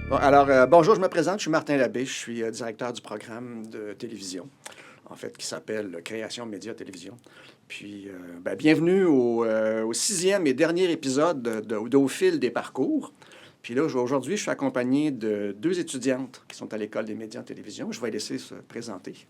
Bon, alors, bonjour, je me présente, je suis Martin Labbé, je suis directeur du programme de télévision, en fait, qui s'appelle Création Média Télévision. Puis, bienvenue au sixième et dernier épisode d'Au fil des parcours. Puis là, aujourd'hui, je suis accompagné de deux étudiantes qui sont à l'École des médias en télévision. Je vais les laisser se présenter.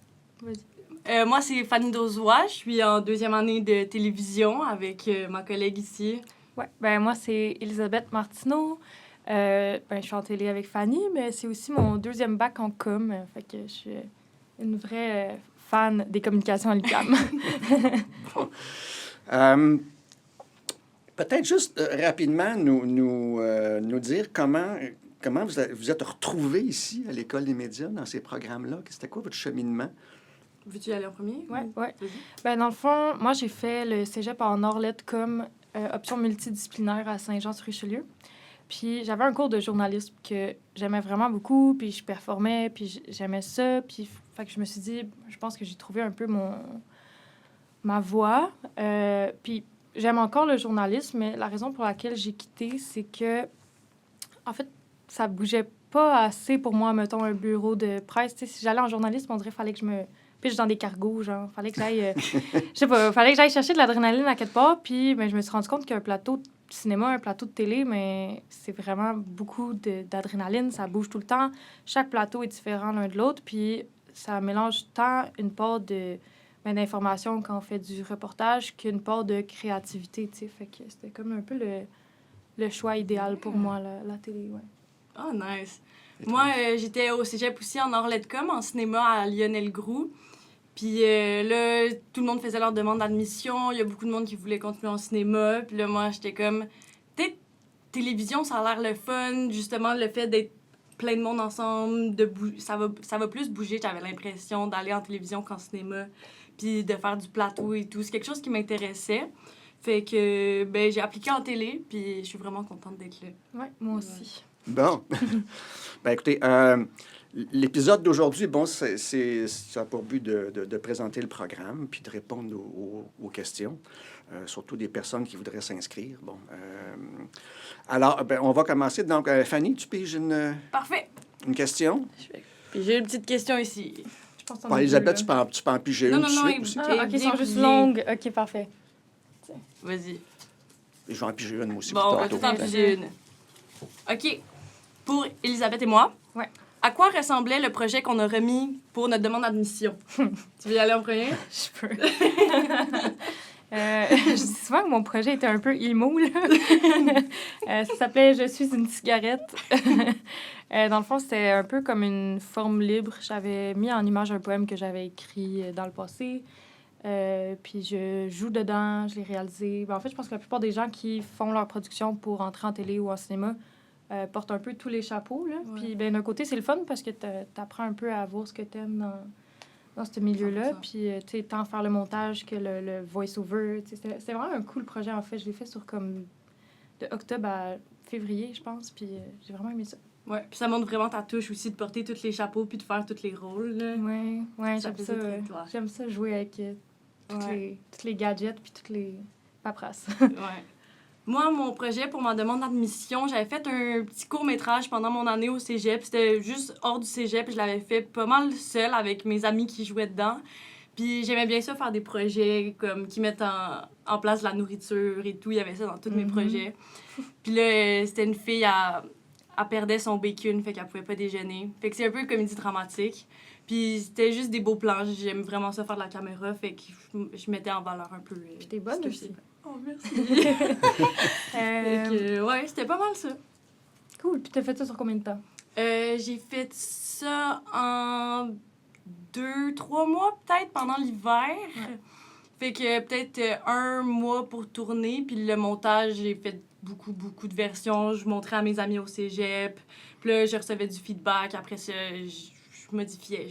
Moi, c'est Fanny Dauzois. Je suis en deuxième année de télévision avec ma collègue ici. Ouais, moi, c'est Elisabeth Martineau. Je suis en télé avec Fanny, mais c'est aussi mon deuxième bac en com. Fait que je suis une vraie fan des communications à l'UQAM. Bon. Peut-être juste rapidement nous dire comment vous êtes retrouvés ici à l'École des médias dans ces programmes-là. C'était quoi votre cheminement? Veux-tu y aller en premier? Ouais. Dans le fond, moi, j'ai fait le cégep en Orlette comme option multidisciplinaire à Saint-Jean-sur-Richelieu. Puis j'avais un cours de journalisme que j'aimais vraiment beaucoup, puis je performais, puis j'aimais ça. Puis fait que je me suis dit, je pense que j'ai trouvé un peu ma voie. Puis j'aime encore le journalisme, mais la raison pour laquelle j'ai quitté, c'est que, en fait, ça bougeait pas assez pour moi, mettons, un bureau de presse. Tu sais, si j'allais en journalisme, on dirait qu'il fallait que je me pitche dans des cargos, genre. Fallait que j'aille... je sais pas, fallait que j'aille chercher de l'adrénaline à quelque part. Puis je me suis rendu compte qu'un plateau de cinéma, un plateau de télé, mais c'est vraiment beaucoup d'adrénaline. Ça bouge tout le temps. Chaque plateau est différent l'un de l'autre. Puis ça mélange tant une part d'information quand on fait du reportage qu'une part de créativité, tu sais. Fait que c'était comme un peu le choix idéal pour moi, la télé, ouais. Oh, nice. Moi, j'étais au cégep aussi en Orletcom, en cinéma à Lionel Groux. Puis là, tout le monde faisait leur demande d'admission. Il y a beaucoup de monde qui voulait continuer en cinéma. Puis là, moi, j'étais comme... Peut-être télévision, ça a l'air le fun. Justement, le fait d'être plein de monde ensemble, ça va plus bouger. J'avais l'impression d'aller en télévision qu'en cinéma. Puis de faire du plateau et tout. C'est quelque chose qui m'intéressait. Fait que j'ai appliqué en télé. Puis je suis vraiment contente d'être là. Ouais, moi aussi. Bon. Écoutez, l'épisode d'aujourd'hui, bon, ça a pour but de présenter le programme puis de répondre aux questions, surtout des personnes qui voudraient s'inscrire. Bon. Alors, on va commencer. Donc, Fanny, tu piges Parfait. Une question? Puis j'ai une petite question ici. Je pense Bon, Elisabeth, tu peux en piger une tout de suite aussi. OK, ils sont juste longues. OK, parfait. Vas-y. Et je vais en piger une, moi aussi. Bon, on va tout en piger une. OK. Pour Elisabeth et moi, ouais. À quoi ressemblait le projet qu'on a remis pour notre demande d'admission? Tu veux y aller en premier? Je peux. Je dis souvent que mon projet était un peu emo, là. Ça s'appelait « Je suis une cigarette ». Dans le fond, c'était un peu comme une forme libre. J'avais mis en image un poème que j'avais écrit dans le passé. Puis je joue dedans, je l'ai réalisé. En fait, je pense que la plupart des gens qui font leur production pour entrer en télé ou en cinéma portent un peu tous les chapeaux, là. Ouais. Puis d'un côté, c'est le fun parce que t'apprends un peu à voir ce que t'aimes dans ce milieu-là. Puis, tu sais, tant faire le montage que le voice-over. C'était vraiment un cool projet, en fait. Je l'ai fait sur comme de octobre à février, je pense. Puis j'ai vraiment aimé ça. Ouais, puis ça montre vraiment ta touche aussi de porter tous les chapeaux puis de faire tous les rôles, là. Ouais, j'aime ça. J'aime ça jouer avec tous les gadgets puis toutes les paperasses. Ouais. Moi, mon projet pour ma demande d'admission, j'avais fait un petit court-métrage pendant mon année au cégep. C'était juste hors du cégep. Je l'avais fait pas mal seule avec mes amis qui jouaient dedans. Puis j'aimais bien ça, faire des projets comme qui mettent en place la nourriture et tout. Il y avait ça dans tous mes projets. Puis là, c'était une fille, elle perdait son bacon, fait qu'elle pouvait pas déjeuner. Fait que c'est un peu une comédie dramatique. Puis c'était juste des beaux plans. J'aime vraiment ça, faire de la caméra. Fait que je mettais en valeur un peu. Puis t'es bonne aussi. Oh, merci. Ouais, c'était pas mal ça. Cool. Puis t'as fait ça sur combien de temps? J'ai fait ça en 2-3 mois, peut-être, pendant l'hiver. Ouais. Fait que peut-être 1 mois pour tourner. Puis le montage, j'ai fait beaucoup de versions. Je montrais à mes amis au cégep. Puis là, je recevais du feedback. Après ça, je modifiais,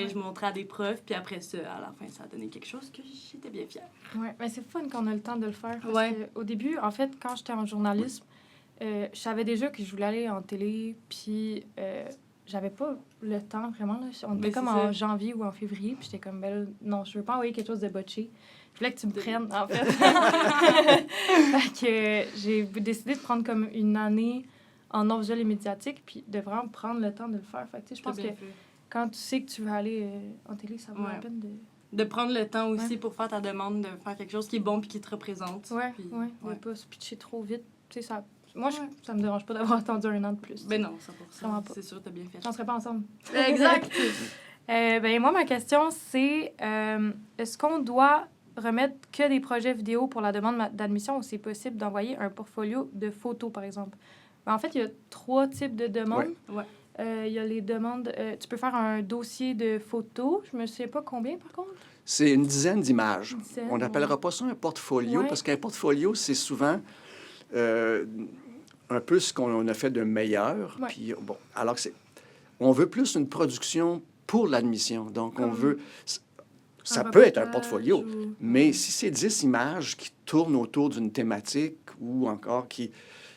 je montrais à des profs, puis après ça, à la fin, ça a donné quelque chose que j'étais bien fière. Ouais, mais c'est fun qu'on a le temps de le faire. Parce qu'au début, en fait, quand j'étais en journalisme, je savais déjà que je voulais aller en télé, puis j'avais pas le temps, vraiment. Là. On était comme en janvier ou en février, puis j'étais comme, ben là, non, je veux pas envoyer quelque chose de botché. Je voulais que tu me prennes, en fait. Fait que j'ai décidé de prendre comme une année en non visuel et médiatique, puis de vraiment prendre le temps de le faire. Fait que, tu sais, je pense que quand tu sais que tu veux aller en télé, ça vaut la peine de prendre le temps aussi pour faire ta demande, de faire quelque chose qui est bon puis qui te représente. De pas se pitcher trop vite. Tu sais, ça... Moi, ça me dérange pas d'avoir attendu 1 an de plus. Ben non, 100%. C'est sûr, t'as bien fait. J'en serais pas ensemble. Exact. Ben moi, ma question, c'est est-ce qu'on doit remettre que des projets vidéo pour la demande d'admission ou c'est possible d'envoyer un portfolio de photos, par exemple? Ben, en fait, il y a 3 types de demandes. Il y a les demandes... tu peux faire un dossier de photos. Je ne me sais pas combien, par contre. C'est une dizaine d'images. On n'appellera pas ça un portfolio parce qu'un portfolio, c'est souvent un peu ce qu'on a fait de meilleur. Puis, bon, alors que on veut plus une production pour l'admission. Donc, on veut... Ça peut être un portfolio, mais si c'est 10 images qui tournent autour d'une thématique ou encore qui...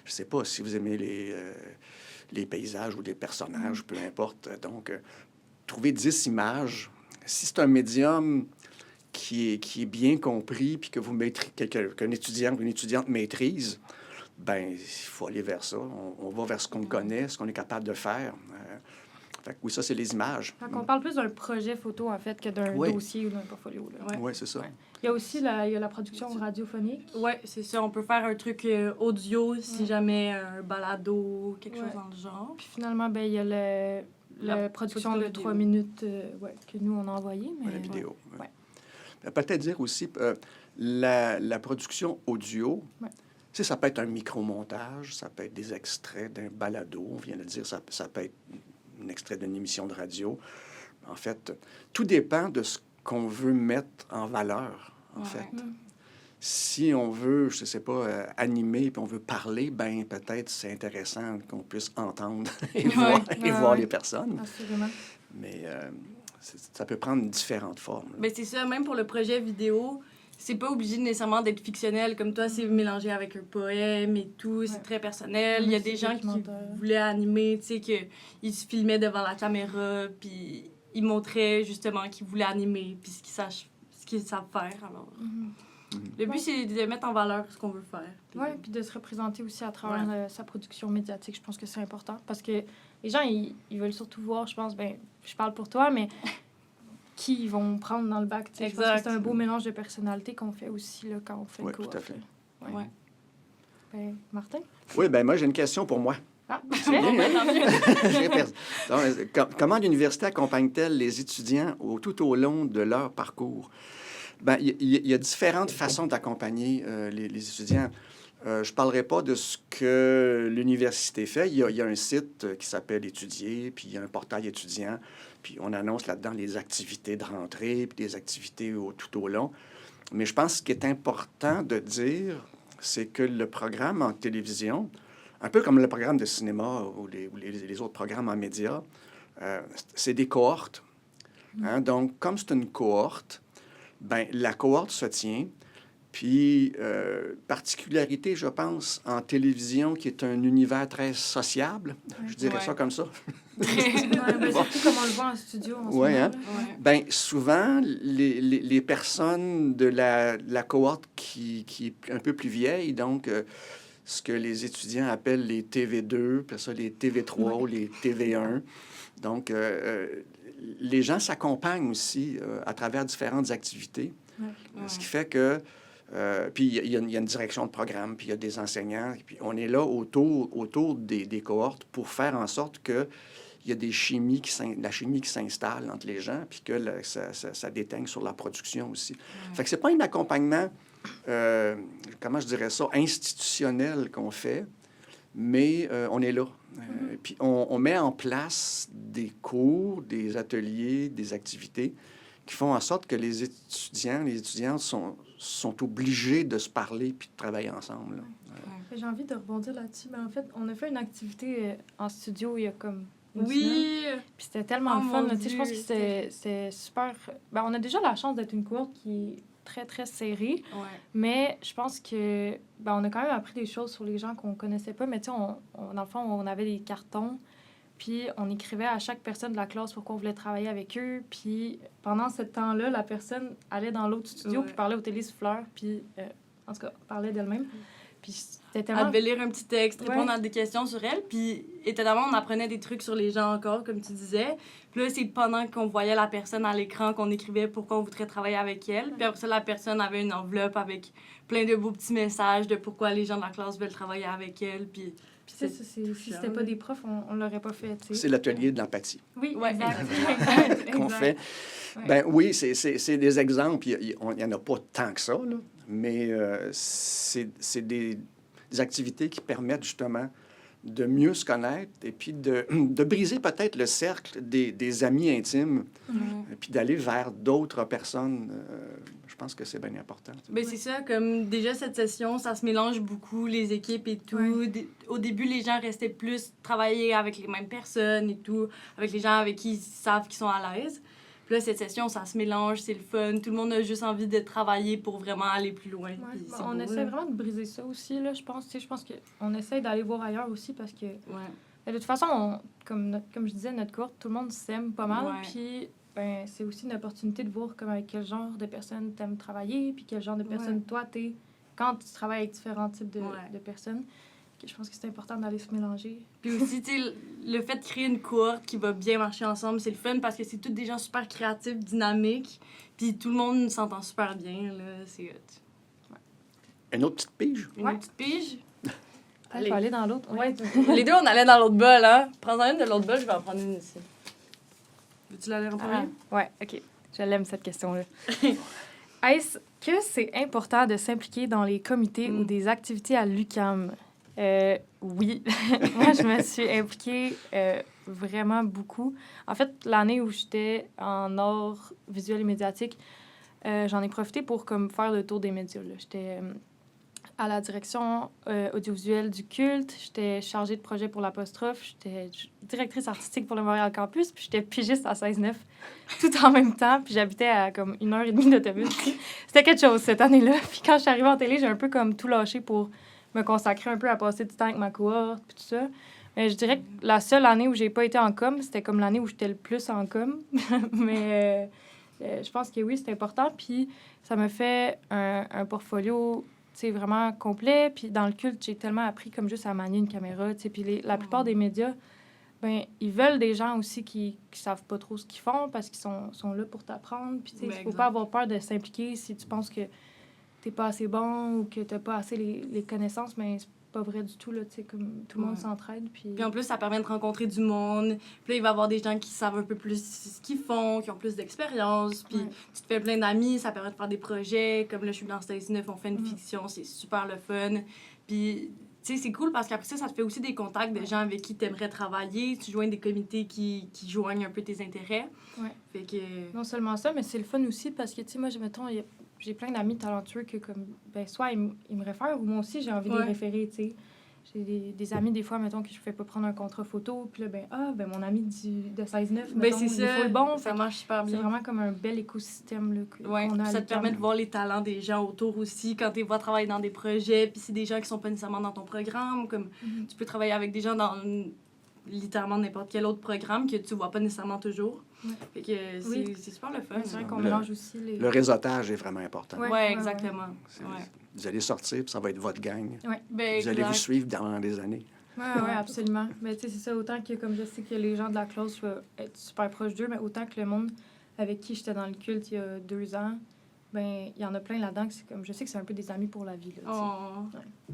Je ne sais pas si vous aimez les paysages ou les personnages, peu importe. Donc, trouver 10 images, si c'est un médium qui est bien compris puis que vous qu'un étudiant ou une étudiante maîtrise, ben il faut aller vers ça. On va vers ce qu'on connaît, ce qu'on est capable de faire. Fait que oui, ça, c'est les images. Donc, on parle plus d'un projet photo, en fait, que d'un dossier ou d'un portfolio. Oui, c'est ça. Il y a aussi la production radiophonique. Oui, c'est ça. On peut faire un truc audio si jamais un balado, quelque chose dans le genre. Puis finalement, ben il y a la production de 3 minutes que nous, on a envoyé. Mais... La vidéo. Peut-être dire aussi la production audio. Ça peut être un micro-montage, ça peut être des extraits d'un balado, on vient de dire, ça peut être un extrait d'une émission de radio. En fait, tout dépend de ce qu'on veut mettre en valeur, en fait. Si on veut, je ne sais pas, animer, puis on veut parler, ben peut-être c'est intéressant qu'on puisse entendre et voir les personnes. Absolument. Mais ça peut prendre différentes formes. Ben c'est ça, même pour le projet vidéo, c'est pas obligé nécessairement d'être fictionnel. Comme toi, c'est mélangé avec un poème et tout. C'est très personnel. Il y a des gens qui voulaient animer, tu sais, qu'ils se filmaient devant la caméra, puis ils montraient justement qu'ils voulaient animer, puis ce qu'ils savent faire. Alors, le but, c'est de mettre en valeur ce qu'on veut faire. Oui, puis de se représenter aussi à travers sa production médiatique. Je pense que c'est important parce que les gens, ils veulent surtout voir, je pense, ben je parle pour toi, mais... qui ils vont prendre dans le bac. Je pense que c'est un beau mélange de personnalités qu'on fait aussi là, quand on fait le cours. Oui, tout à fait. Ben, Martin? Oui, ben moi, j'ai une question pour moi. Comment l'université accompagne-t-elle les étudiants tout au long de leur parcours? Ben, il y a différentes façons d'accompagner les étudiants. Je ne parlerai pas de ce que l'université fait. Il y a un site qui s'appelle Étudier, puis il y a un portail étudiant, puis on annonce là-dedans les activités de rentrée, puis des activités tout au long. Mais je pense ce qui est important de dire, c'est que le programme en télévision, un peu comme le programme de cinéma ou les autres programmes en médias, c'est des cohortes. Hein? Donc, comme c'est une cohorte, ben la cohorte se tient. Puis, particularité, je pense, en télévision, qui est un univers très sociable, je dirais ça comme ça. Surtout comme on le voit en studio en ce moment. Hein? Bien, souvent, les personnes de la cohorte qui est un peu plus vieille, donc ce que les étudiants appellent les TV2, puis ça, les TV3 ou les TV1. Donc, les gens s'accompagnent aussi à travers différentes activités, ce qui fait que puis il y a une direction de programme, puis il y a des enseignants, puis on est là autour des cohortes pour faire en sorte que il y a la chimie qui s'installe entre les gens, puis que ça déteigne sur la production aussi. Fait que c'est pas un accompagnement, comment je dirais ça, institutionnel qu'on fait, mais on est là. Puis on met en place des cours, des ateliers, des activités qui font en sorte que les étudiantes sont obligés de se parler puis de travailler ensemble. Là. J'ai envie de rebondir là-dessus. Mais en fait, on a fait une activité en studio il y a comme une semaine. Puis c'était tellement fun. Je pense que c'était super... Ben, on a déjà la chance d'être une cohorte qui est très, très serrée. Mais je pense que on a quand même appris des choses sur les gens qu'on connaissait pas. Mais tu sais, dans le fond, on avait des cartons. Puis on écrivait à chaque personne de la classe pourquoi on voulait travailler avec eux. Puis pendant ce temps-là, la personne allait dans l'autre studio puis parlait au télésouffleur. Puis, en tout cas, parlait d'elle-même. Puis c'était Elle tellement... devait lire un petit texte, répondre Ouais. à des questions sur elle. Puis, étonnamment, on apprenait des trucs sur les gens encore, comme tu disais. Puis là, c'est pendant qu'on voyait la personne à l'écran qu'on écrivait pourquoi on voudrait travailler avec elle. Puis après ça, la personne avait une enveloppe avec plein de beaux petits messages de pourquoi les gens de la classe veulent travailler avec elle. Puis Puis ça, si c'était pas des profs, on l'aurait pas fait, tu sais. C'est l'atelier de l'empathie Oui, Ouais, exact. qu'on Exact. fait. Ouais. Ben oui, c'est des exemples. Il n'y en a pas tant que ça, là, mais c'est des activités qui permettent justement de mieux se connaître et puis de briser peut-être le cercle des amis intimes et puis d'aller vers d'autres personnes. Je pense que c'est bien important. ben, c'est ça, comme déjà cette session, ça se mélange beaucoup, les équipes et tout. Ouais. Au début, les gens restaient plus travailler avec les mêmes personnes et tout, avec les gens avec qui ils savent qu'ils sont à l'aise. Puis là, cette session, ça se mélange, c'est le fun. Tout le monde a juste envie de travailler pour vraiment aller plus loin. Ouais. Puis c'est On beau, essaie là. vraiment de briser ça aussi, là, je pense. Tu sais, je pense qu'on essaie d'aller voir ailleurs aussi parce que, Ouais. de toute façon, comme je disais, notre cohorte, tout le monde s'aime pas mal. Ouais. Puis, ben, c'est aussi une opportunité de voir comme avec quel genre de personnes t'aimes travailler, puis quel genre de personnes toi t'es quand tu travailles avec différents types de personnes. Que je pense que c'est important d'aller se mélanger. Puis aussi, tu sais, le fait de créer une cohorte qui va bien marcher ensemble, c'est le fun parce que c'est tous des gens super créatifs, dynamiques. Puis tout le monde s'entend super bien, là. C'est hot. Une autre petite pige? Une Ouais. petite pige? Je vais aller dans l'autre. Ouais, les deux, on allait dans l'autre bol, hein. Prends-en une de l'autre bol, je vais en prendre une ici. Veux-tu la lire en premier? Ouais, OK. Je l'aime, cette question-là. Est-ce que c'est important de s'impliquer dans les comités ou des activités à l'UQAM? Oui. Moi, je me suis impliquée vraiment beaucoup. En fait, l'année où j'étais en art visuel et médiatique, j'en ai profité pour comme, faire le tour des médias. Là. J'étais à la direction audiovisuelle du culte. J'étais chargée de projet pour l'Apostrophe. J'étais directrice artistique pour le Montréal Campus. Puis j'étais pigiste à 16-9 tout en même temps. Puis j'habitais à comme 1h30 d'autobus. C'était quelque chose cette année-là. Puis quand je suis arrivée en télé, j'ai un peu comme tout lâché pour me consacrer un peu à passer du temps avec ma cohorte puis tout ça. Mais je dirais que la seule année où j'ai pas été en com, c'était comme l'année où j'étais le plus en com. Mais je pense que oui, c'est important. Puis ça me fait un portfolio vraiment complet. Puis dans le culte, j'ai tellement appris comme juste à manier une caméra. Puis la plupart des médias, ben ils veulent des gens aussi qui savent pas trop ce qu'ils font parce qu'ils sont là pour t'apprendre. Puis il faut pas avoir peur de s'impliquer si tu penses que t'es pas assez bon ou que t'as pas assez les connaissances, mais c'est pas vrai du tout, là, tu sais, comme tout le monde s'entraide, Puis en plus, ça permet de rencontrer du monde. Puis là, il va y avoir des gens qui savent un peu plus ce qu'ils font, qui ont plus d'expérience. Puis tu te fais plein d'amis, ça permet de faire des projets. Comme là, je suis dans Stage 9, on fait une fiction, c'est super le fun. Puis, tu sais, c'est cool parce qu'après ça te fait aussi des contacts de gens avec qui t'aimerais travailler. Tu joins des comités qui joignent un peu tes intérêts. Ouais. Fait que... Non seulement ça, mais c'est le fun aussi parce que, tu sais, moi, mettons, j'ai plein d'amis talentueux que, comme, ben, soit ils me réfèrent ou moi aussi, j'ai envie de les référer, tu sais. J'ai des amis, des fois, mettons, que je fais pas prendre un contrat photo, puis là, mon ami de 16-9, Ben, c'est il ça, faut le bon. ça marche super bien. C'est vraiment comme un bel écosystème, là, Ouais, qu'on a ça te permet de voir les talents des gens autour aussi quand tu les vois travailler dans des projets. Puis c'est des gens qui sont pas nécessairement dans ton programme. Comme tu peux travailler avec des gens dans littéralement n'importe quel autre programme que tu vois pas nécessairement toujours. Fait que c'est super le fun. C'est vrai qu'on mélange aussi les... Le réseautage est vraiment important. Ouais, exactement. Vous allez sortir, puis ça va être votre gang. Ben, vous allez vous suivre dans des années. Oui, absolument. Mais tu sais, c'est ça, autant que, comme je sais que les gens de la classe, je vais être super proche d'eux, mais autant que le monde avec qui j'étais dans le culte il y a 2 ans, ben il y en a plein là-dedans que c'est comme, je sais que c'est un peu des amis pour la vie, là,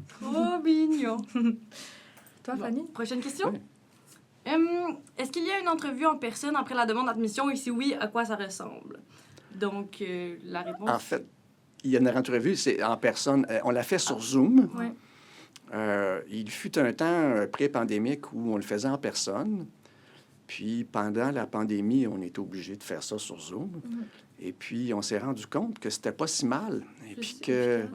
trop mignon! Toi, Fanny? Prochaine question? Oui. Est-ce qu'il y a une entrevue en personne après la demande d'admission et si oui, à quoi ça ressemble? Donc, la réponse... En fait, il y a une entrevue, c'est en personne. On l'a fait sur Zoom. Ouais. Il fut un temps pré-pandémique où on le faisait en personne. Puis, pendant la pandémie, on était obligé de faire ça sur Zoom. Et puis, on s'est rendu compte que c'était pas si mal. Et puis que...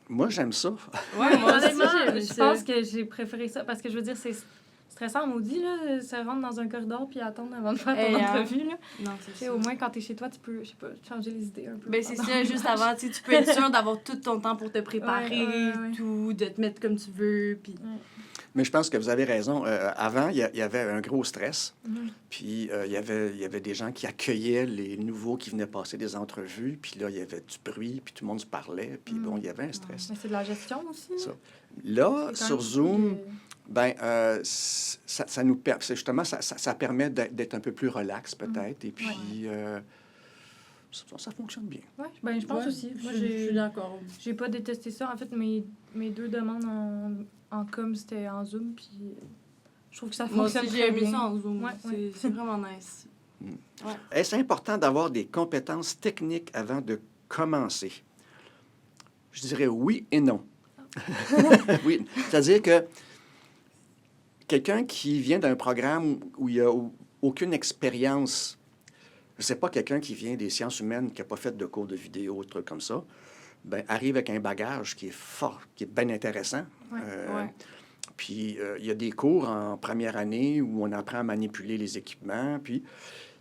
moi, j'aime ça. Ouais, moi aussi, je pense que j'ai préféré ça parce que je veux dire, c'est stressant, maudit, là, se rendre dans un corridor puis attendre avant de faire ton entrevue. Là. Non, c'est ça. Au moins, quand t'es chez toi, tu peux, je sais pas, changer les idées un peu. Ben, c'est ça, juste avant, tu peux être sûr d'avoir tout ton temps pour te préparer, tout, de te mettre comme tu veux. Puis... Mais je pense que vous avez raison. Avant, il y avait un gros stress. Mhm. Puis il y avait des gens qui accueillaient les nouveaux qui venaient passer des entrevues. Puis là, il y avait du bruit, puis tout le monde se parlait. Puis bon, il y avait un stress. Mais c'est de la gestion aussi. Ça. Là. Là, C'est quand sur même Zoom, de- ben, ça nous c'est justement, ça permet d'être un peu plus relax, peut-être. Et puis, ça fonctionne bien. Ouais, ben, je pense Ouais, aussi. Moi, je suis d'accord. j'ai pas détesté ça. En fait, mes 2 demandes en com, c'était en Zoom, puis je trouve que ça Moi aussi, fonctionne j'ai très aimé bien. ça en Zoom. Ouais, ouais. C'est vraiment nice. Est-ce important d'avoir des compétences techniques avant de commencer? Je dirais oui et non. Oui, c'est-à-dire que quelqu'un qui vient d'un programme où il n'y a aucune expérience, je ne sais pas, quelqu'un qui vient des sciences humaines, qui n'a pas fait de cours de vidéo, trucs comme ça, ben, arrive avec un bagage qui est fort, qui est bien intéressant. Ouais. Ouais. Puis, il y a des cours en première année où on apprend à manipuler les équipements. Puis,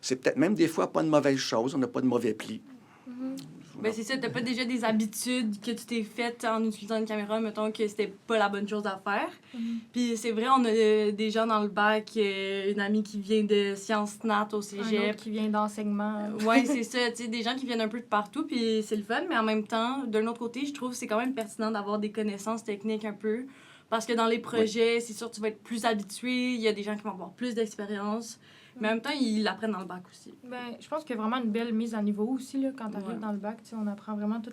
c'est peut-être même des fois pas de mauvaise chose. On n'a pas de mauvais plis. Mhm. Ben, c'est ça, t'as pas déjà des habitudes que tu t'es faites en utilisant une caméra, mettons que c'était pas la bonne chose à faire. Mhm. Puis c'est vrai, on a des gens dans le bac, une amie qui vient de sciences nat au Un cégep. autre qui vient d'enseignement. Ouais, c'est ça, tu sais, des gens qui viennent un peu de partout, puis c'est le fun, mais en même temps, d'un autre côté, je trouve que c'est quand même pertinent d'avoir des connaissances techniques un peu, parce que dans les projets, c'est sûr, tu vas être plus habitué, il y a des gens qui vont avoir plus d'expérience, mais en même temps, ils l'apprennent dans le bac aussi. Ben, je pense qu'il y a vraiment une belle mise à niveau aussi, là, quand tu arrives Ouais. dans le bac. Tu sais, on apprend vraiment tout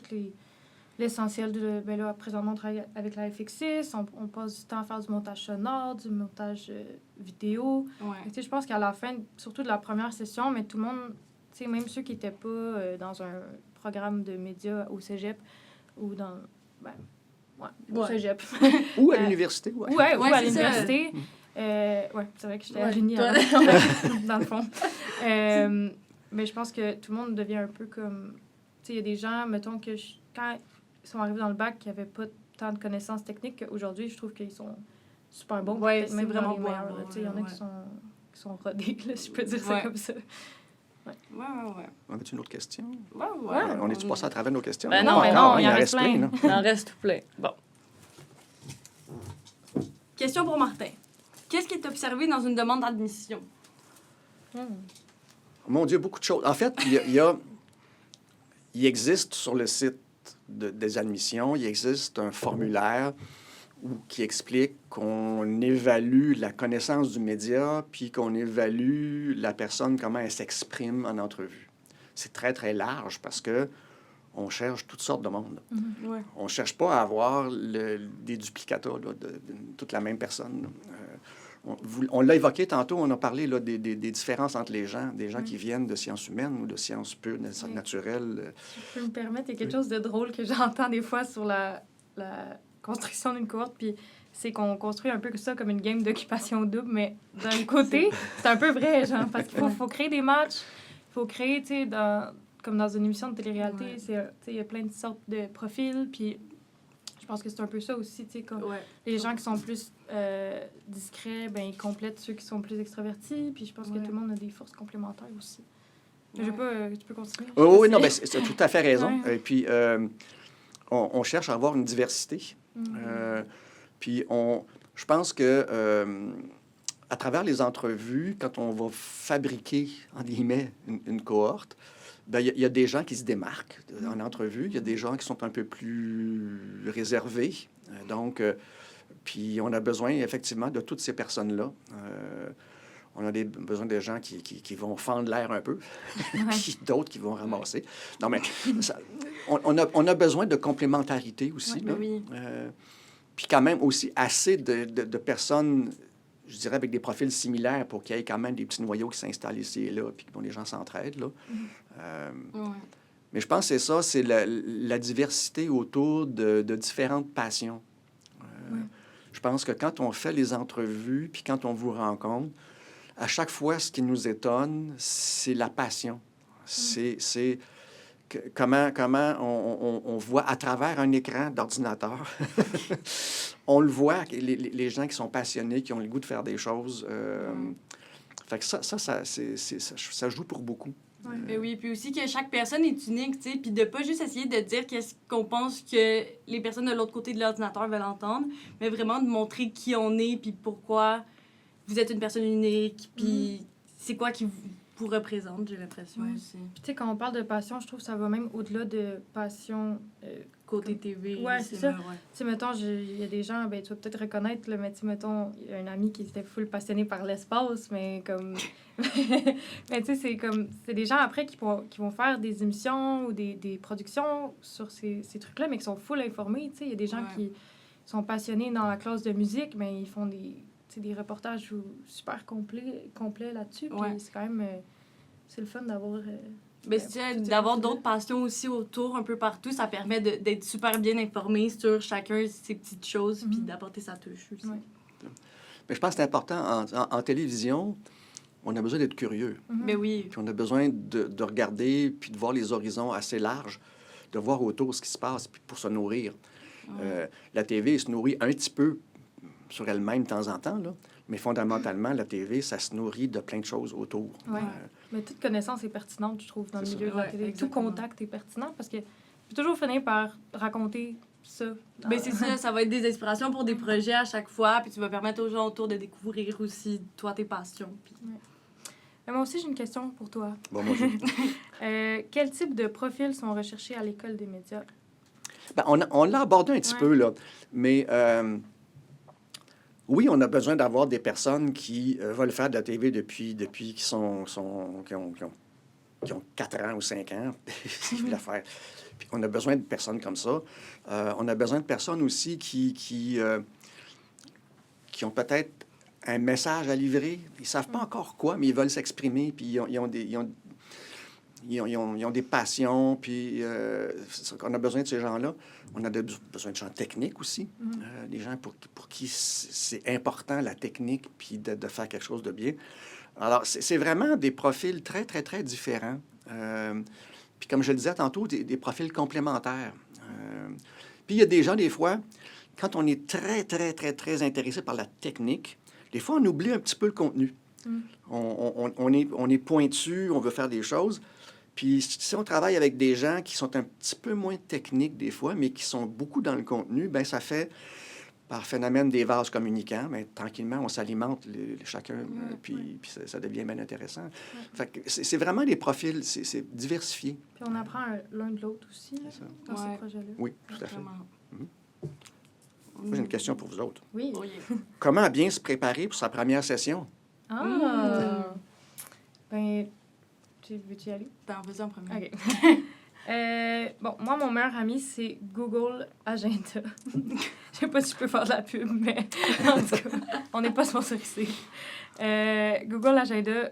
l'essentiel de... Ben là, présentement, on travaille avec la FX6, on passe du temps à faire du montage sonore, du montage vidéo. Ouais. Tu sais, je pense qu'à la fin, surtout de la première session, mais tout le monde, tu sais, même ceux qui n'étaient pas dans un programme de médias au cégep ou dans... Ben, au Ouais. cégep. Ou à l'université. Ouais. Ouais, ou Ouais, à c'est ça. l'université. Ouais, c'est vrai que j'étais à Ouais, l'Uni toi. avant, dans le fond. Mais je pense que tout le monde devient un peu comme... Tu sais, il y a des gens, mettons, que quand ils sont arrivés dans le bac, qui n'avaient pas tant de connaissances techniques, qu'aujourd'hui, je trouve qu'ils sont super bons. Ouais, peut-être c'est même vraiment dans les bon, meilleurs, là. Tu sais, il y en a ouais. qui sont rodés, là, si je peux dire ça Ouais. comme ça. Ouais. On a-tu une autre question? Ouais. On est-tu passé à travers nos questions? Ben Pas non, mais encore, non, hein, il en reste plein. là. Il en reste plein. Bon. Question pour Martin. Qu'est-ce qui est observé dans une demande d'admission? Mon Dieu, beaucoup de choses. En fait, il existe sur le site des admissions, il existe un formulaire qui explique qu'on évalue la connaissance du média, puis qu'on évalue la personne, comment elle s'exprime en entrevue. C'est très, très large parce que on cherche toutes sortes de monde. Ouais. On ne cherche pas à avoir des duplicata là, de toute la même personne. On l'a évoqué tantôt, on a parlé là, des différences entre les gens, des gens qui viennent de sciences humaines ou de sciences pures, naturelles. Si je peux me permettre, il y a quelque chose de drôle que j'entends des fois sur la construction d'une cohorte, puis c'est qu'on construit un peu ça comme une game d'occupation double, mais d'un côté, c'est un peu vrai, genre, parce qu'il faut créer des matchs, il faut créer, tu sais, comme dans une émission de télé-réalité, Ouais. tu sais, il y a plein de sortes de profils, puis je pense que c'est un peu ça aussi, tu sais, comme Ouais. les gens qui sont plus discrets, ben ils complètent ceux qui sont plus extravertis, puis je pense que Ouais. tout le monde a des forces complémentaires aussi. Mais Ouais. je veux pas, tu peux continuer. Oh, oui, non, ben, c'est tout à fait raison. Ouais. Et puis, on cherche à avoir une diversité. Puis, je pense que à travers les entrevues, quand on va fabriquer, en guillemets, une cohorte, ben, il y a des gens qui se démarquent en entrevue. Il y a des gens qui sont un peu plus réservés. Donc, puis on a besoin, effectivement, de toutes ces personnes-là. On a besoin de gens qui vont fendre l'air un peu, puis d'autres qui vont ramasser. Non, mais on a besoin de complémentarité aussi. Ouais, là. oui. Puis quand même aussi assez de personnes, je dirais, avec des profils similaires pour qu'il y ait quand même des petits noyaux qui s'installent ici et là, puis dont les gens s'entraident. Là. Ouais. Mais je pense que c'est ça, c'est la diversité autour de différentes passions. Je pense que quand on fait les entrevues, puis quand on vous rencontre, à chaque fois, ce qui nous étonne, c'est la passion. C'est comment on voit à travers un écran d'ordinateur, on le voit, les gens qui sont passionnés, qui ont le goût de faire des choses. Fait que ça joue pour beaucoup. Ouais. Ben oui, puis aussi que chaque personne est unique, tu sais, puis de pas juste essayer de dire qu'est-ce qu'on pense que les personnes de l'autre côté de l'ordinateur veulent entendre, mais vraiment de montrer qui on est, puis pourquoi vous êtes une personne unique, puis c'est quoi qui vous représente, j'ai l'impression Ouais. aussi. Puis tu sais, quand on parle de passion, je trouve que ça va même au-delà de passion. Côté TV, Ouais, c'est cinéma, ça. ouais. Tu sais, mettons, il y a des gens, ben, tu vas peut-être reconnaître, là, mais tu sais, mettons, il y a un ami qui était full passionné par l'espace, mais comme. mais tu sais, c'est comme. C'est des gens après qui vont faire des émissions ou des productions sur ces trucs-là, mais qui sont full informés. Tu sais, il y a des gens Ouais. qui sont passionnés dans la classe de musique, mais ils font des reportages super complets là-dessus. Puis Ouais. c'est quand même. C'est le fun d'avoir. Ben, c'est ça, d'avoir d'autres passions aussi autour, un peu partout, ça permet d'être super bien informé sur chacun ses petites choses, puis d'apporter sa touche aussi. Ouais. Mais je pense que c'est important. En télévision, on a besoin d'être curieux. Ben oui. Puis on a besoin de regarder, puis de voir les horizons assez larges, de voir autour ce qui se passe, puis pour se nourrir. La TV se nourrit un petit peu sur elle-même de temps en temps, là, mais fondamentalement, la TV, ça se nourrit de plein de choses autour. Ouais. Mais toute connaissance est pertinente, je trouve, dans le C'est milieu ça. de la Ouais, télé. Tout exactement. contact est pertinent parce que tu peux toujours finir par raconter ça. Ben c'est ça va être des inspirations pour des projets à chaque fois, puis tu vas permettre aux gens autour de découvrir aussi, toi, tes passions. Puis... Moi aussi, j'ai une question pour toi. Bon, moi, Quel type de profils sont recherchés à l'École des médias? ben, on l'a abordé un petit peu, là, mais oui, on a besoin d'avoir des personnes qui veulent faire de la TV depuis qui ont 4 ans ou 5 ans, qui veulent la faire. Puis on a besoin de personnes comme ça. On a besoin de personnes aussi qui ont peut-être un message à livrer. Ils ne savent pas encore quoi, mais ils veulent s'exprimer, puis ils ont des passions, puis on a besoin de ces gens-là. On a besoin de gens techniques aussi, des gens pour qui c'est important, la technique, puis de faire quelque chose de bien. Alors, c'est vraiment des profils très, très, très différents. Puis comme je le disais tantôt, des profils complémentaires. Puis il y a des gens, des fois, quand on est très, très, très, très intéressé par la technique, des fois, on oublie un petit peu le contenu. On est pointu, on veut faire des choses. Puis si on travaille avec des gens qui sont un petit peu moins techniques des fois, mais qui sont beaucoup dans le contenu, bien, ça fait, par phénomène des vases communicants, bien, tranquillement, on s'alimente chacun, puis ça devient bien intéressant. Fait que c'est vraiment des profils, c'est diversifié. Puis on apprend l'un de l'autre aussi là, dans ces projets-là. Oui, tout à fait. Vraiment. Moi, j'ai une question pour vous autres. Oui. Oh, yeah. Comment bien se préparer pour sa première session? Ah! Ben, veux-tu y aller? T'en vas-y en premier. OK. Bon, moi, mon meilleur ami, c'est Google Agenda. Je sais pas si je peux faire de la pub, mais en tout cas, on n'est pas sponsorisé. Google Agenda,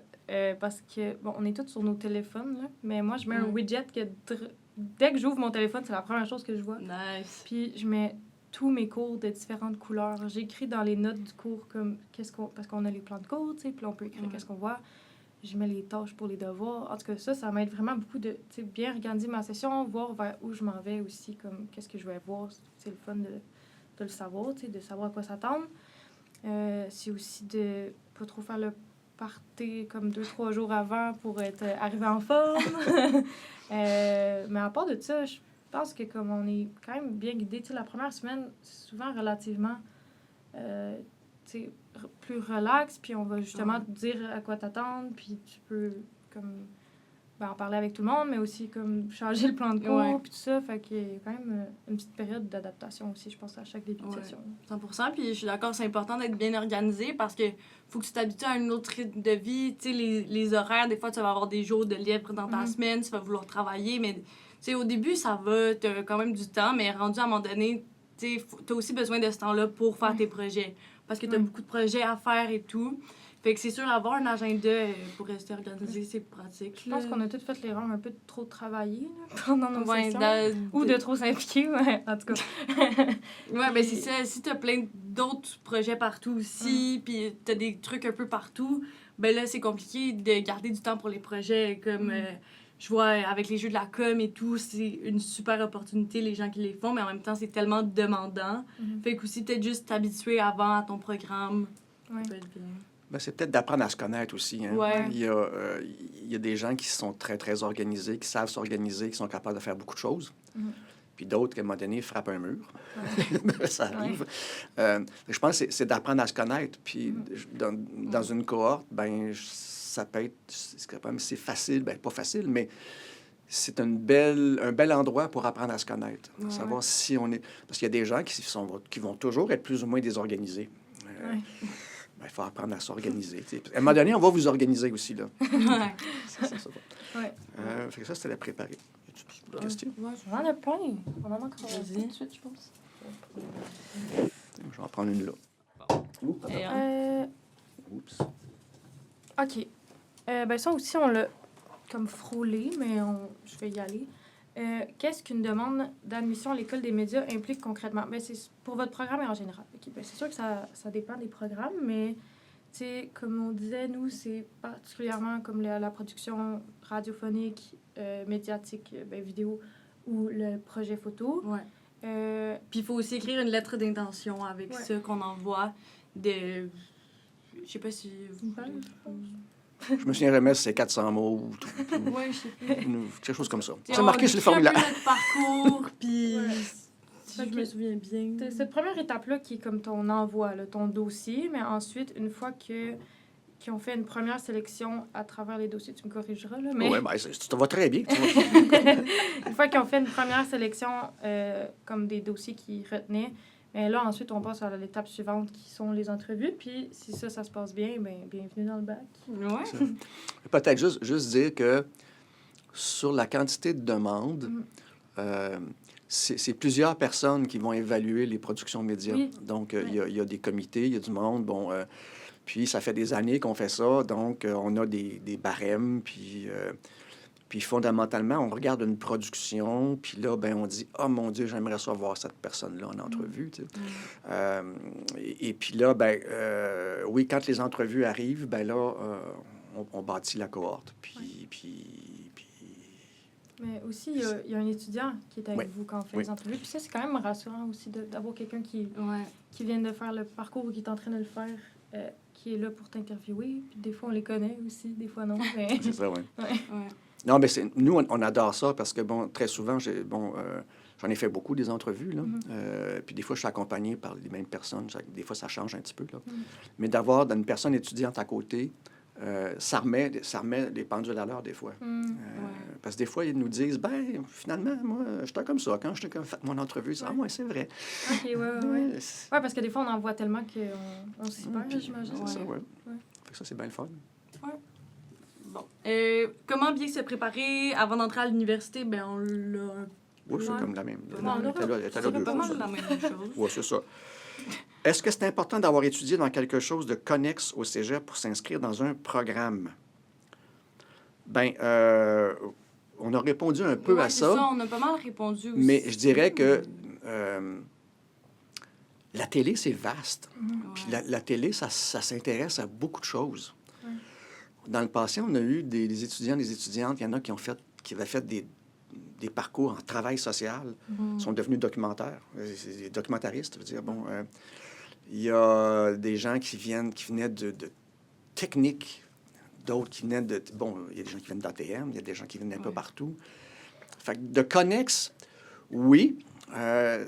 parce que, bon, on est tous sur nos téléphones, là, mais moi, je mets un widget que dès que j'ouvre mon téléphone, c'est la première chose que je vois. Nice. Puis, je mets tous mes cours de différentes couleurs. J'écris dans les notes du cours comme parce qu'on a les plans de cours, tu sais, puis on peut écrire qu'est-ce qu'on voit. Je mets les tâches pour les devoirs. En tout cas, ça m'aide vraiment beaucoup de bien organiser ma session, voir vers où je m'en vais aussi, comme qu'est-ce que je vais voir. C'est le fun de le savoir, de savoir à quoi s'attendre. C'est aussi de pas trop faire le party comme 2-3 jours avant pour être arrivé en forme. Mais à part de ça, je pense que comme on est quand même bien guidé, la première semaine, c'est souvent relativement plus relax, puis on va justement te dire à quoi t'attendre, puis tu peux comme en parler avec tout le monde, mais aussi comme changer le plan de cours, puis tout ça. Fait qu'il y a quand même une petite période d'adaptation aussi, je pense, à chaque début de session. 100%, puis je suis d'accord, c'est important d'être bien organisé parce que faut que tu t'habitues à un autre rythme de vie. Tu sais, les horaires, des fois, tu vas avoir des jours de libre dans ta semaine, tu vas vouloir travailler, mais tu sais, au début, ça va, tu as quand même du temps, mais rendu à un moment donné, tu as aussi besoin de ce temps-là pour faire tes projets parce que tu as beaucoup de projets à faire et tout. Fait que c'est sûr, avoir un agenda pour rester organisé, c'est pratique. Je pense qu'on a toutes fait l'erreur un peu de trop travailler là, pendant nos sessions. Ou de trop s'impliquer, en tout cas. Ouais, ben c'est ça. Si t'as plein d'autres projets partout aussi, puis t'as des trucs un peu partout, ben là, c'est compliqué de garder du temps pour les projets. Comme je vois avec les jeux de la com et tout, c'est une super opportunité, les gens qui les font, mais en même temps, c'est tellement demandant. Fait que aussi, peut-être juste t'habituer avant à ton programme. Ça peut être bien. Ben, c'est peut-être d'apprendre à se connaître aussi. Hein? Ouais. Il y a des gens qui sont très, très organisés, qui savent s'organiser, qui sont capables de faire beaucoup de choses. Puis d'autres, qu'à un moment donné, frappent un mur. Ça arrive. Je pense que c'est d'apprendre à se connaître. Puis dans une cohorte, ben ça peut être... C'est facile, ben pas facile, mais c'est un bel endroit pour apprendre à se connaître. Savoir si on est... Parce qu'il y a des gens qui vont toujours être plus ou moins désorganisés. Il faut apprendre à s'organiser. À un moment donné, on va vous organiser aussi. Là. Fait que ça, c'était la préparer. As-tu d'autres questions? On en a plein. On en a encore Vas-y. tout de suite, je pense. Je vais en prendre une là. Oups. OK. Ben ça aussi, on l'a comme frôlé, mais je vais y aller. Qu'est-ce qu'une demande d'admission à l'École des médias implique concrètement? Ben, c'est pour votre programme et en général. Okay. Ben, c'est sûr que ça dépend des programmes, mais comme on disait, nous, c'est particulièrement comme la production radiophonique, médiatique, vidéo ou le projet photo. Ouais. Puis il faut aussi écrire une lettre d'intention avec ça qu'on envoie de... Je sais pas si... Je me souviens jamais si c'est 400 mots ou tout. Ouais, je sais pas. Quelque chose comme ça. C'est marqué sur le formulaire. On écrit un peu notre parcours, puis... Ouais. Si je me souviens bien. C'est cette première étape-là qui est comme ton envoi, là, ton dossier, mais ensuite, une fois qu'ils ont fait une première sélection à travers les dossiers, tu me corrigeras, là, mais... Oui, ben, ça va très bien. Une fois qu'ils ont fait une première sélection comme des dossiers qu'ils retenaient, mais là, ensuite, on passe à l'étape suivante qui sont les entrevues. Puis, si ça se passe bien, bien, bienvenue dans le bac. Ouais. Peut-être juste dire que sur la quantité de demandes, c'est plusieurs personnes qui vont évaluer les productions médias. Oui. Donc, il y a des comités, il y a du monde. Bon, puis, ça fait des années qu'on fait ça. Donc, on a des barèmes. Puis fondamentalement, on regarde une production, puis là, ben on dit « Oh mon Dieu, j'aimerais ça voir cette personne-là en entrevue. » tu sais. Et puis là, ben oui, quand les entrevues arrivent, ben là, on bâtit la cohorte. Mais aussi, il y a un étudiant qui est avec vous quand on fait les entrevues. Puis ça, c'est quand même rassurant aussi d'avoir quelqu'un qui vient de faire le parcours ou qui est en train de le faire, qui est là pour t'interviewer. Puis des fois, on les connaît aussi, des fois non. Mais... C'est ça, oui. Non, mais nous, on adore ça parce que, bon, très souvent, j'en ai fait beaucoup des entrevues, là. Puis des fois, je suis accompagné par les mêmes personnes. Des fois, ça change un petit peu, là. Mais d'avoir une personne étudiante à côté, ça remet les pendules à l'heure, des fois. Parce que des fois, ils nous disent, ben finalement, moi, j'étais comme ça. Quand j'étais fait mon entrevue, ça, moi, c'est vrai. OK, ouais, parce que des fois, on en voit tellement qu'on s'y perd, j'imagine. C'est ça, oui. Fait que ça, c'est bien le fun. Bon. Comment bien se préparer avant d'entrer à l'université? Ben, on l'a... Oui, c'est comme la même. C'est pas mal la même chose. Oui, c'est ça. Est-ce que c'est important d'avoir étudié dans quelque chose de connexe au cégep pour s'inscrire dans un programme? Bien, on a répondu un peu à ça. On a pas mal répondu aussi. Mais je dirais que la télé, c'est vaste. Puis la télé, ça s'intéresse à beaucoup de choses. Dans le passé, on a eu des étudiants, des étudiantes, il y en a qui avaient fait des parcours en travail social, sont devenus documentaires, documentaristes, je veux dire. Bon, il y a des gens qui venaient de techniques, d'autres qui venaient de... Bon, il y a des gens qui viennent d'ATM, il y a des gens qui viennent un peu partout. Fait que de connexe, oui,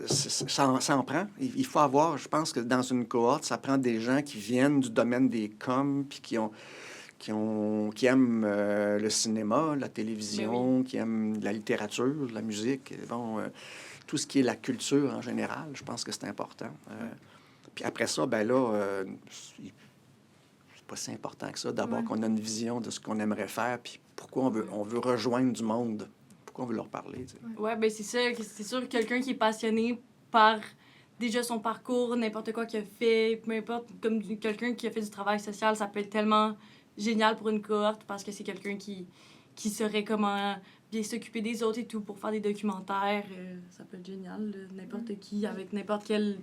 ça en prend. Il faut avoir, je pense que dans une cohorte, ça prend des gens qui viennent du domaine des coms, puis qui aiment le cinéma, la télévision, qui aiment la littérature, la musique, bon, tout ce qui est la culture en général, je pense que c'est important. Puis après ça, ben là, c'est pas si important que ça. D'abord qu'on a une vision de ce qu'on aimerait faire, puis pourquoi on veut rejoindre du monde, pourquoi on veut leur parler. Tu sais. Oui, ben c'est ça. C'est sûr que quelqu'un qui est passionné par déjà son parcours, n'importe quoi qu'il a fait, peu importe, comme quelqu'un qui a fait du travail social, ça peut être tellement génial pour une cohorte parce que c'est quelqu'un qui saurait comment bien s'occuper des autres et tout pour faire des documentaires. Ça peut être génial, là, n'importe qui, avec n'importe quel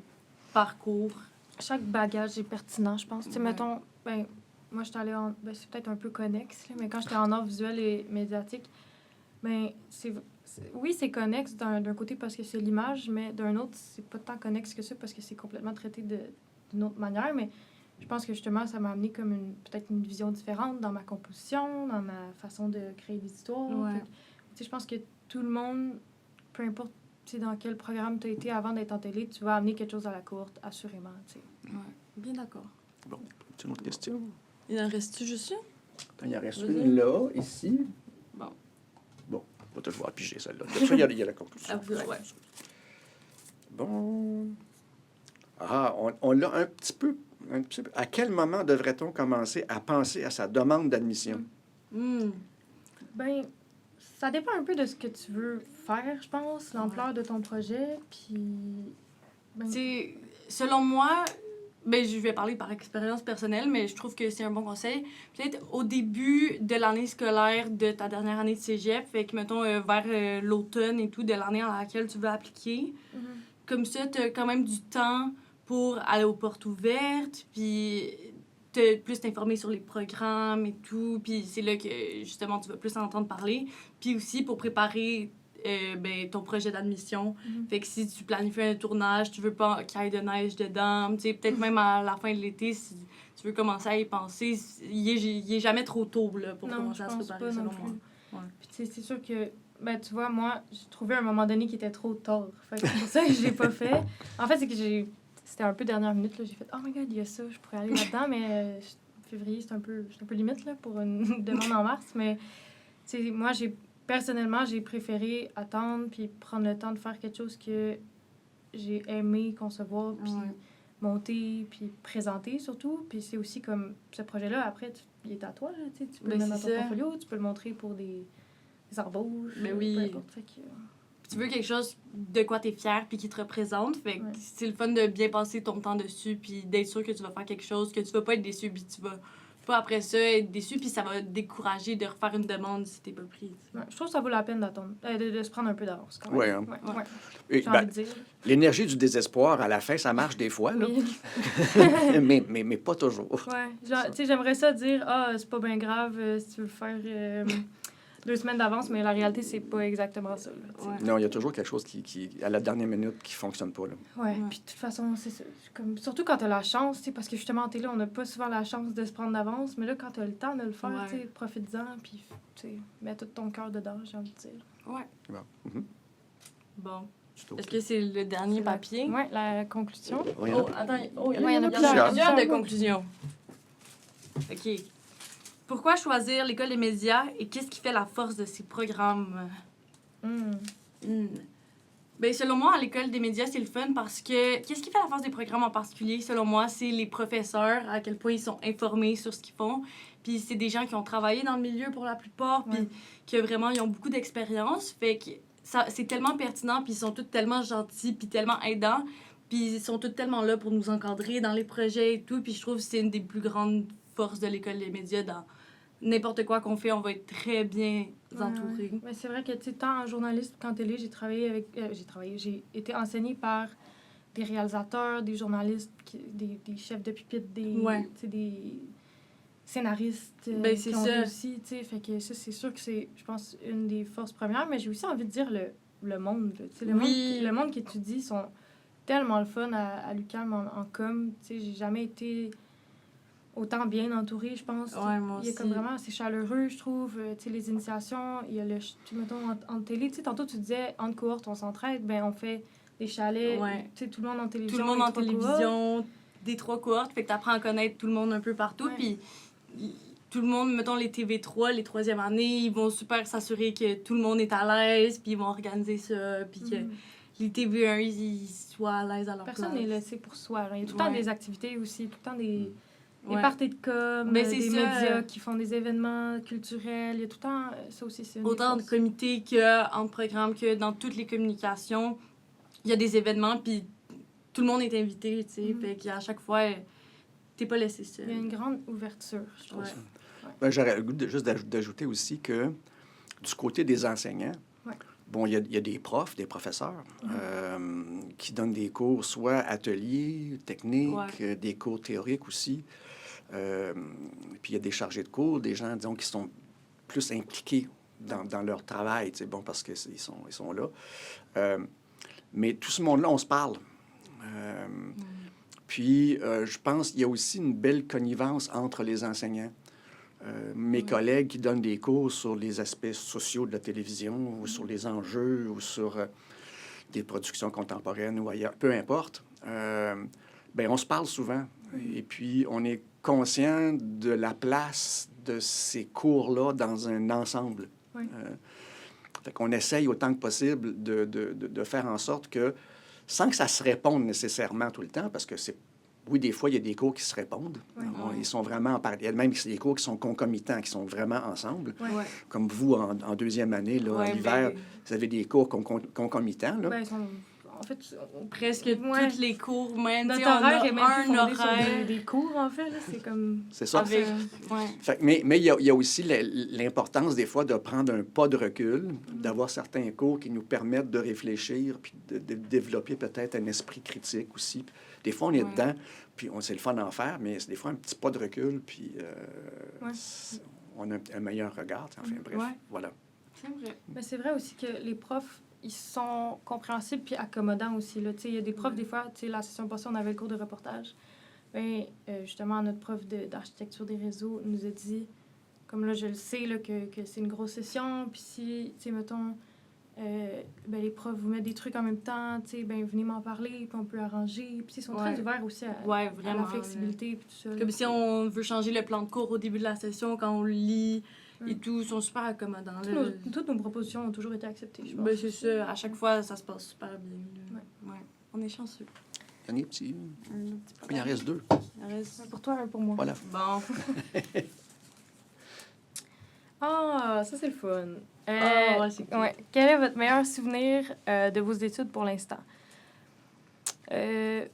parcours. Chaque bagage est pertinent, je pense. Tu sais, mettons, ben, moi, j'étais allée en... Ben, c'est peut-être un peu connexe, là, mais quand j'étais en art visuel et médiatique, ben, oui, c'est connexe d'un côté parce que c'est l'image, mais d'un autre, c'est pas tant connexe que ça parce que c'est complètement traité d'une autre manière, mais je pense que justement, ça m'a amené comme peut-être une vision différente dans ma composition, dans ma façon de créer des histoires. Ouais. Fait que, tu sais, je pense que tout le monde, peu importe tu sais, dans quel programme tu as été avant d'être en télé, tu vas amener quelque chose à la courte, assurément. Tu sais. Ouais. Bien d'accord. Bon, c'est une autre question. Il en reste-tu juste une? Attends, il en reste Vas-y. une là, ici. Bon. Bon, on va toujours piger celle-là. De ça, il y a la conclusion. Ah, ouais. Bon. Ah, on l'a un petit peu. À quel moment devrait-on commencer à penser à sa demande d'admission? Hmm. Ben, ça dépend un peu de ce que tu veux faire, je pense, l'ampleur de ton projet, puis... Ben, C'est, selon moi, ben, je vais parler par expérience personnelle, mais je trouve que c'est un bon conseil. Peut-être au début de l'année scolaire de ta dernière année de cégep, fait que, mettons, vers l'automne et tout, de l'année à laquelle tu veux appliquer. mhm. Comme ça, tu as quand même du temps pour aller aux portes ouvertes, puis plus t'informer sur les programmes et tout. Puis c'est là que, justement, tu vas plus en entendre parler. Puis aussi pour préparer ton projet d'admission. Mhm. Fait que si tu planifies un tournage, tu veux pas qu'il y ait de neige dedans, tu sais, peut-être même à la fin de l'été, si tu veux commencer à y penser, il est jamais trop tôt là, pour Non, commencer je à se pense préparer, pas non selon plus. moi. Ouais. Puis tu sais, c'est sûr que, ben tu vois, moi, j'ai trouvé un moment donné qui était trop tard. Fait que c'est pour ça que je l'ai pas fait. En fait, c'est que c'était un peu dernière minute, là. J'ai fait « Oh my God, il y a ça, je pourrais aller là-dedans. » Mais février, c'est un peu limite, là, pour une demande en mars. Mais, tu sais, moi, personnellement, j'ai préféré attendre puis prendre le temps de faire quelque chose que j'ai aimé concevoir puis Ouais. monter puis présenter, surtout. Puis c'est aussi comme, ce projet-là, après, il est à toi, là, tu sais. Tu peux Ben, le mettre dans c'est ton ça. portfolio, tu peux le montrer pour des embauches, Ben oui. peu importe. Fait que, Tu veux quelque chose de quoi t'es fier puis qui te représente. Fait que Ouais. c'est le fun de bien passer ton temps dessus puis d'être sûr que tu vas faire quelque chose, que tu vas pas être déçu puis tu vas pas après ça être déçu puis ça va te décourager de refaire une demande si t'es pas pris. ouais, je trouve que ça vaut la peine d'attendre, de se prendre un peu d'avance, quand même. Ouais, hein. Ouais, Ouais. ouais. Et, J'ai ben, envie de dire. l'énergie du désespoir, à la fin, ça marche des fois, là. mais pas toujours. Ouais, genre, tu sais, j'aimerais ça dire, c'est pas bien grave si tu veux le faire 2 semaines d'avance, mais la réalité, c'est pas exactement ça, là, tu sais. Ouais. Non, il y a toujours quelque chose qui à la dernière minute, qui fonctionne pas, là. Ouais, Ouais. puis de toute façon, c'est ça. Comme, surtout quand t'as la chance, tu sais, parce que justement, en télé, on n'a pas souvent la chance de se prendre d'avance, mais là, quand t'as le temps de le faire, Ouais. tu sais, profite-en, puis, tu sais, mets tout ton cœur dedans, j'ai envie de dire. Ouais. Bon. Mhm. Bon. C'est Est-ce que c'est le dernier C'est papier? Ouais, la conclusion. Oui, Oh, attends. Oh, Ouais, il y en a plusieurs. plusieurs de conclusions. OK. Pourquoi choisir l'École des médias et qu'est-ce qui fait la force de ces programmes? Hmm. Ben, selon moi, à l'École des médias, c'est le fun parce que qu'est-ce qui fait la force des programmes en particulier, selon moi, c'est les professeurs, à quel point ils sont informés sur ce qu'ils font. Puis c'est des gens qui ont travaillé dans le milieu pour la plupart, puis Ouais. que vraiment, ils ont beaucoup d'expérience. Fait que c'est tellement pertinent, puis ils sont tous tellement gentils, puis tellement aidants. Puis ils sont tous tellement là pour nous encadrer dans les projets et tout. Puis je trouve que c'est une des plus grandes forces de l'École des médias dans n'importe quoi qu'on fait, on va être très bien entourés. Ouais. Mais c'est vrai que, tu sais, tant en journaliste qu'en télé, j'ai été enseignée par des réalisateurs, des journalistes, des chefs de pupitre, Ouais. tu sais, des scénaristes Ben, c'est qui ont ça. réussi, tu sais. Fait que ça, c'est sûr que c'est, je pense, une des forces premières. Mais j'ai aussi envie de dire le monde, là. Tu sais, Oui. le monde qui étudie sont tellement le fun à l'UQAM en com. Tu sais, j'ai jamais été autant bien entourée, je pense. Ouais, moi Il y a aussi. comme vraiment, c'est chaleureux, je trouve. Tu sais, les initiations, il y a tu sais, mettons, en télé, tu sais, tantôt tu disais, entre cohortes, on s'entraide, ben on fait des chalets, Ouais. tu sais, tout le monde en Tout télévision. le monde les en 3 cohortes. télévision, des 3 cohortes, fait que t'apprends à connaître tout le monde un peu partout. Ouais. Puis tout le monde, mettons les TV3, les 3e années, ils vont super s'assurer que tout le monde est à l'aise, puis ils vont organiser ça, puis que Mhm. les TV1, ils soient à l'aise à leur Personne place. n'est laissé pour soi. Là. Il y a tout le temps Ouais. des activités aussi, tout le temps des Ouais. parties de com, Ben, c'est des ça. médias qui font des événements culturels. Il y a tout le temps, ça aussi, c'est une des Autant de forces. comités qu'en programme, que dans toutes les communications, il y a des événements, puis tout le monde est invité, tu sais. Mhm. Fait qu'à chaque fois, t'es pas laissé seul. Il y a une grande ouverture, je trouve. Ouais. Ben, j'aurais le goût juste d'ajouter aussi que du côté des enseignants, Ouais. bon, il y a des profs, des professeurs qui donnent des cours, soit ateliers, techniques, Ouais. des cours théoriques aussi. Puis il y a des chargés de cours, des gens, disons, qui sont plus impliqués dans leur travail, tu sais, bon, parce qu'ils sont là. Mais tout ce monde-là, on se parle. Puis, je pense qu'il y a aussi une belle connivence entre les enseignants. Mes collègues qui donnent des cours sur les aspects sociaux de la télévision ou sur les enjeux ou sur des productions contemporaines ou ailleurs, peu importe, ben on se parle souvent. Et puis, on est conscient de la place de ces cours-là dans un ensemble. Oui. Fait qu'on essaye autant que possible de faire en sorte que, sans que ça se réponde nécessairement tout le temps, parce que c'est... Oui, des fois, il y a des cours qui se répondent. Oui. Ils sont vraiment en parallèle. Même des cours qui sont concomitants, qui sont vraiment ensemble. Ouais. Ouais. Comme vous, en deuxième année, là, Ouais, l'hiver, ben, vous avez des cours concomitants. Là. Ben, ils sont... En fait, presque Ouais. tous les cours, même. tu notre sais, on horaire a est même plus un fondé sur horaire. des cours, en fait. Là. C'est comme... C'est ça. Avec... Ça- Ouais. Fait que, mais il y a aussi l'importance, des fois, de prendre un pas de recul, d'avoir certains cours qui nous permettent de réfléchir, puis de développer peut-être un esprit critique aussi. Des fois, on est Ouais. dedans, puis c'est le fun d'en faire, mais c'est des fois un petit pas de recul, puis Ouais. on a un meilleur regard. Enfin, bref, Ouais. voilà. C'est vrai. Mais c'est vrai aussi que les profs, ils sont compréhensibles puis accommodants aussi. Là. Tu sais, il y a des profs, Ouais. des fois, tu sais, la session passée, on avait le cours de reportage. Ben, justement, notre prof d'architecture des réseaux nous a dit, comme là, je le sais, là, que c'est une grosse session, puis si, tu sais, mettons, ben, les profs vous mettent des trucs en même temps, tu sais, ben, venez m'en parler, puis on peut arranger. Puis ils sont Ouais. très ouverts aussi à Vraiment. la flexibilité, puis tout ça. là. Comme si on veut changer le plan de cours au début de la session, quand on le lit et Mm. tout, ils sont super accommodants. Toutes là. toutes nos propositions ont toujours été acceptées, je pense. Ben, c'est ça. À chaque fois, ça se passe super bien. là. Ouais. On est chanceux. Dernier petit... Un petit peu. Il en reste 2. Il en reste- Un pour toi, un pour moi. Voilà. Bon. Ah, ça, c'est le fun. Ouais, c'est cool. Ouais. Quel est votre meilleur souvenir de vos études pour l'instant? Ben,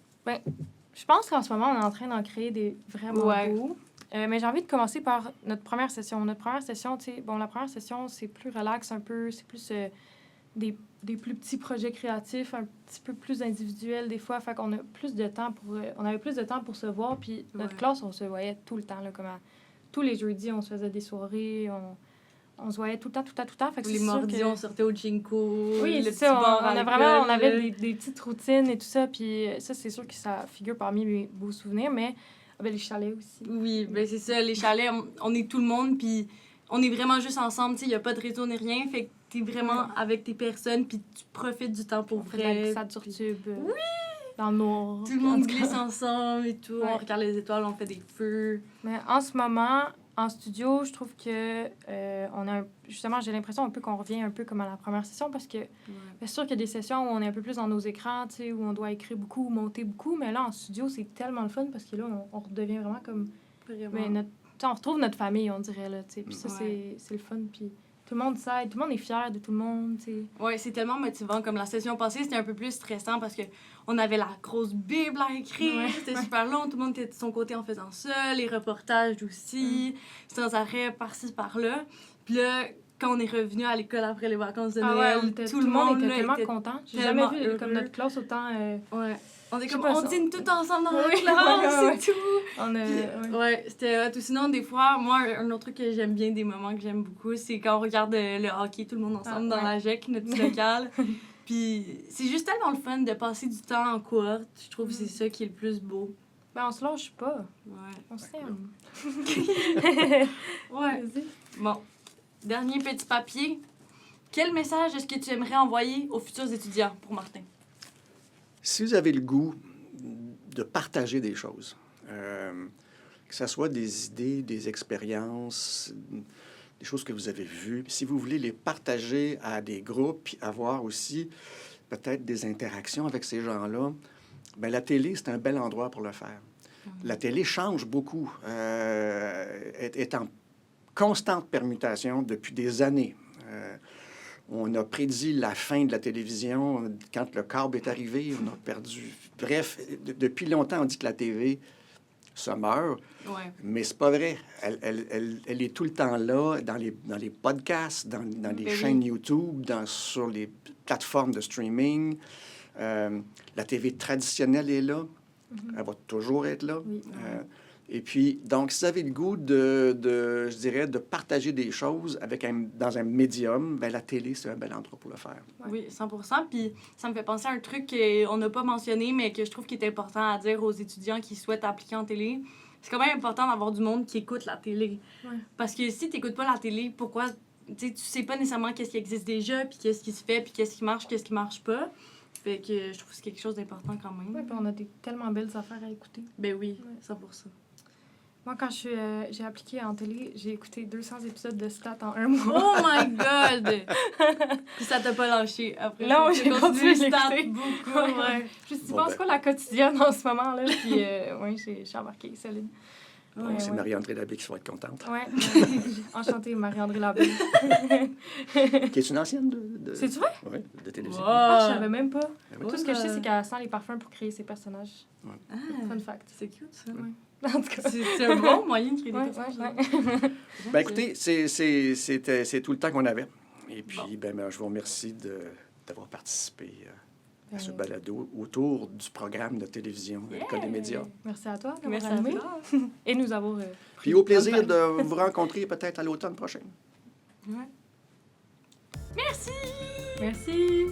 je pense qu'en ce moment, on est en train d'en créer des vraiment Ouais. beaux. Mais j'ai envie de commencer par notre première session. Notre première session, tu sais, bon, la première session, c'est plus relax un peu, c'est plus des plus petits projets créatifs, un petit peu plus individuels des fois. Fait qu'on a plus de temps pour... on avait plus de temps pour se voir, puis notre Ouais. classe, on se voyait tout le temps, là, comme tous les jeudis, on se faisait des soirées, on se voyait tout le temps, tout le temps, tout le temps. Fait que Les c'est sûr mardis, que- on sortait au Jinko. Oui, le c'est petit ça. bar à On avait l'école. des petites routines et tout ça. Puis ça, c'est sûr que ça figure parmi mes beaux souvenirs. Mais ben, les chalets aussi. Oui, ben c'est ça. Les chalets, on est tout le monde, puis on est vraiment juste ensemble. Tu sais, il n'y a pas de réseau ni rien. Fait que tu es vraiment Ouais. avec tes personnes, puis tu profites du temps pour On fait de la vrai. glissade sur puis tube. Dans le noir. Tout le monde En tout cas. glisse ensemble et tout. Ouais. On regarde les étoiles, on fait des feux. Mais en ce moment, en studio, je trouve que on a justement, j'ai l'impression un peu qu'on revient un peu comme à la première session parce que bien sûr qu'il y a des sessions où on est un peu plus dans nos écrans, tu sais, où on doit écrire beaucoup, monter beaucoup, mais là en studio, c'est tellement le fun parce que là on redevient vraiment comme Vraiment. mais tu sais, on retrouve notre famille, on dirait là, tu sais. Puis ça Ouais. c'est le fun puis tout le monde s'aide, tout le monde est fier de tout le monde, tu sais. Ouais, c'est tellement motivant. Comme la session passée, c'était un peu plus stressant parce que on avait la grosse Bible à écrire. Ouais. C'était super long. Tout le monde était de son côté en faisant ça. Les reportages aussi. Sans arrêt, par-ci, par-là. Puis là, quand on est revenu à l'école après les vacances de Noël, tout le monde était là, tellement était content. J'ai jamais tellement vu comme heureux. notre classe autant Ouais. On est Je sais comme, pas on ça. dîne tout ensemble dans la Oui, classe ouais, ouais. et tout. on a Puis, ouais. ouais, c'était hot. Ou sinon, des fois, moi, un autre truc que j'aime bien, des moments que j'aime beaucoup, c'est quand on regarde le hockey, tout le monde ensemble dans ouais. la GEC, notre petit local. Puis c'est juste tellement le fun de passer du temps en cohorte. Je trouve que c'est ça qui est le plus beau. Ben on se lâche pas, Ouais. on s'aime. Ouais. Vas-y. Bon. Dernier petit papier. Quel message est-ce que tu aimerais envoyer aux futurs étudiants pour Martin? Si vous avez le goût de partager des choses, que ce soit des idées, des expériences, des choses que vous avez vues, si vous voulez les partager à des groupes, puis avoir aussi peut-être des interactions avec ces gens-là, bien, la télé, c'est un bel endroit pour le faire. La télé change beaucoup, est en constante permutation depuis des années. On a prédit la fin de la télévision quand le câble est arrivé. On a perdu... Bref, depuis longtemps, on dit que la TV se meurt, Ouais. mais c'est pas vrai. Elle est tout le temps là, dans les podcasts, dans les Ben oui. chaînes YouTube, sur les plateformes de streaming. La TV traditionnelle est là. Elle va toujours être là. Oui. Et puis, donc, si vous avez le goût je dirais, de partager des choses dans un médium, ben, la télé, c'est un bel endroit pour le faire. Ouais. Oui, 100%. Puis ça me fait penser à un truc qu'on n'a pas mentionné, mais que je trouve qu'il est important à dire aux étudiants qui souhaitent appliquer en télé. C'est quand même important d'avoir du monde qui écoute la télé. Ouais. Parce que si tu n'écoutes pas la télé, pourquoi... Tu sais pas nécessairement qu'est-ce qui existe déjà, puis qu'est-ce qui se fait, puis qu'est-ce qui marche pas. Fait que je trouve que c'est quelque chose d'important quand même. Ouais, puis on a des tellement belles affaires à écouter. Ben oui, Ouais. 100%. Moi, quand j'ai appliqué en télé, j'ai écouté 200 épisodes de Stats en un mois. Oh my God! Puis ça t'a pas lâché après. Non, T'as j'ai continué continué le start d'écouter. beaucoup, Ouais. ouais. Je me suis dit, Bon, bon, ben. c'est quoi la quotidienne en ce moment-là? Puis, ouais, je suis embarquée, solide. Donc, Ouais, c'est ouais. Marie-André Labbé qui va être contente. Ouais. Enchantée, Marie-André Labbé. Qui est une ancienne de... C'est-tu vrai? Oui, de télévision. Ah, je savais même pas. Ben oui. Tout ce que je sais, c'est qu'elle sent les parfums pour créer ses personnages. Ah, Fun fact. c'est cute, ça. Ouais. En tout cas. C'est un bon moyen de créer des Ouais, personnages. ouais. Ben, écoutez, c'est tout le temps qu'on avait. Et puis, je vous remercie d'avoir participé à ce balado autour du programme de télévision à l'École des médias. Merci à toi d'avoir Merci à animé toi. et nous avoir... Puis au plaisir de vous rencontrer peut-être à l'automne prochain. Ouais. Merci! Merci!